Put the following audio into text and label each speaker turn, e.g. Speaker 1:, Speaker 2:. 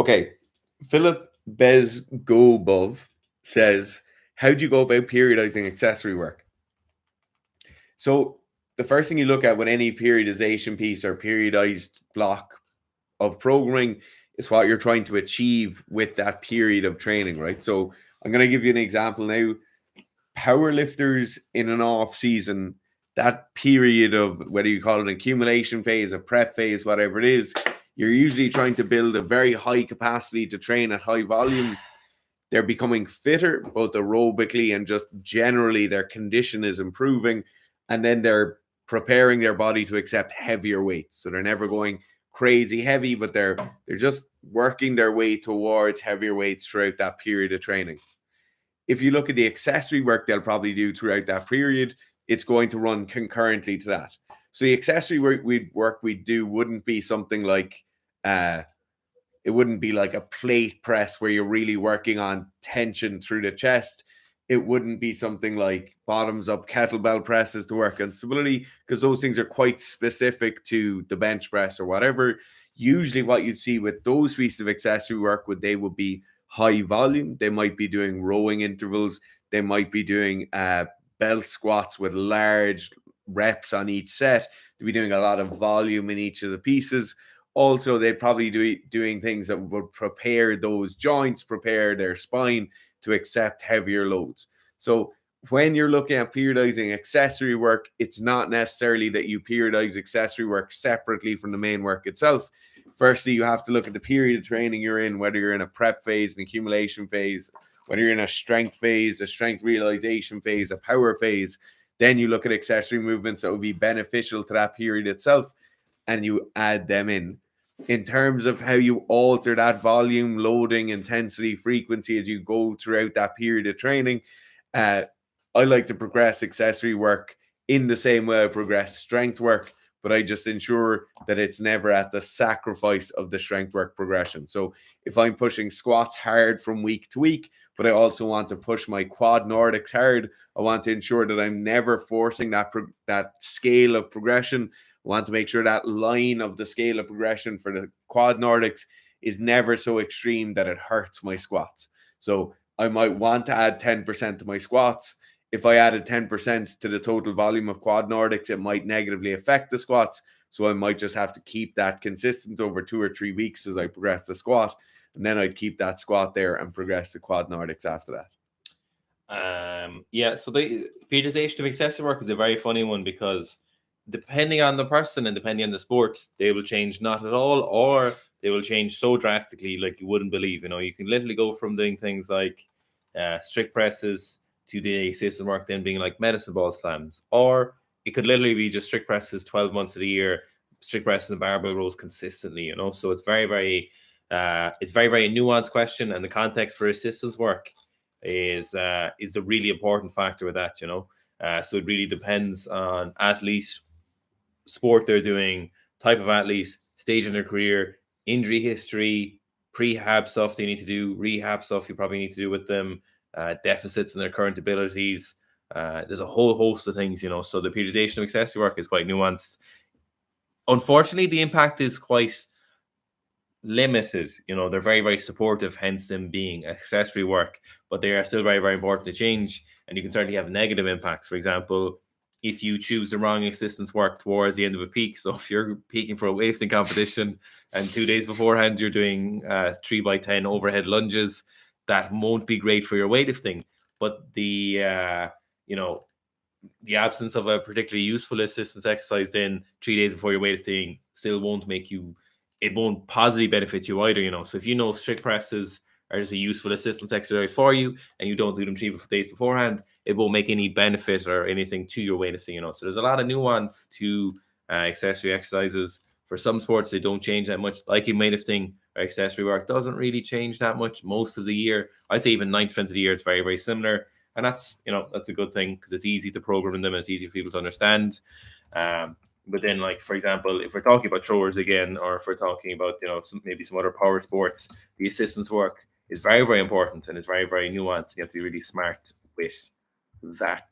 Speaker 1: Okay, Philip Bezgobov says, how do you go about periodizing accessory work? So the first thing you look at with any periodization piece or periodized block of programming is what you're trying to achieve with that period of training, right? So I'm going to give you an example now. Power lifters in an off season, that period of whether you call it an accumulation phase, a prep phase, whatever it is, you're usually trying to build a very high capacity to train at high volume. They're becoming fitter, both aerobically and just generally their condition is improving. And then they're preparing their body to accept heavier weights. So they're never going crazy heavy, but they're just working their way towards heavier weights throughout that period of training. If you look at the accessory work they'll probably do throughout that period, it's going to run concurrently to that. So the accessory work we do wouldn't be something like it wouldn't be like a plate press where you're really working on tension through the chest. It wouldn't be something like bottoms up kettlebell presses to work on stability, because those things are quite specific to the bench press or whatever. Usually what you'd see with those pieces of accessory work they would be high volume. They might be doing rowing intervals. They might be doing belt squats with large reps on each set. They'd be doing a lot of volume in each of the pieces. Also, they'd probably doing things that would prepare those joints, prepare their spine to accept heavier loads. So when you're looking at periodizing accessory work, it's not necessarily that you periodize accessory work separately from the main work itself. Firstly, you have to look at the period of training you're in, whether you're in a prep phase, an accumulation phase, whether you're in a strength phase, a strength realization phase, a power phase. Then you look at accessory movements that will be beneficial to that period itself, and you add them in. In terms of how you alter that volume, loading, intensity, frequency as you go throughout that period of training, I like to progress accessory work in the same way I progress strength work, but I just ensure that it's never at the sacrifice of the strength work progression. So if I'm pushing squats hard from week to week, but I also want to push my quad Nordics hard, I want to ensure that I'm never forcing that scale of progression. I want to make sure that line of the scale of progression for the quad Nordics is never so extreme that it hurts my squats. So I might want to add 10% to my squats. If I added 10% to the total volume of quad Nordics, it might negatively affect the squats. So I might just have to keep that consistent over 2 or 3 weeks as I progress the squat. And then I'd keep that squat there and progress the quad Nordics after that.
Speaker 2: So the periodization of accessory work is a very funny one, because depending on the person and depending on the sport, they will change not at all, or they will change so drastically like you wouldn't believe. You can literally go from doing things like strict presses to the system work then being like medicine ball slams, or it could literally be just strict presses 12 months of the year, strict presses and barbell rows consistently. So it's very, very nuanced question, and the context for assistance work is a really important factor with that. So it really depends on athlete, sport they're doing, type of athlete, stage in their career, injury history, prehab stuff they need to do, rehab stuff you probably need to do with them, deficits in their current abilities. There's a whole host of things, so the periodization of accessory work is quite nuanced. Unfortunately, the impact is quite limited. They're very, very supportive, hence them being accessory work, but they are still very, very important to change, and you can certainly have negative impacts. For example, if you choose the wrong assistance work towards the end of a peak, so if you're peaking for a weightlifting competition and 2 days beforehand you're doing 3x10 overhead lunges, that won't be great for your weightlifting. But the absence of a particularly useful assistance exercise then 3 days before your weightlifting still won't it won't positively benefit you either. So if strict presses are just a useful assistance exercise for you and you don't do them 3 days beforehand, it won't make any benefit or anything to your weightlifting. So there's a lot of nuance to accessory exercises. For some sports, they don't change that much. Like in weightlifting, accessory work doesn't really change that much most of the year. I'd say even 90% of the year it's very, very similar. And that's a good thing, because it's easy to program in them and it's easy for people to understand. But then, like, for example, if we're talking about throwers again, or if we're talking about, maybe some other power sports, the assistance work is very, very important, and it's very, very nuanced. You have to be really smart with that.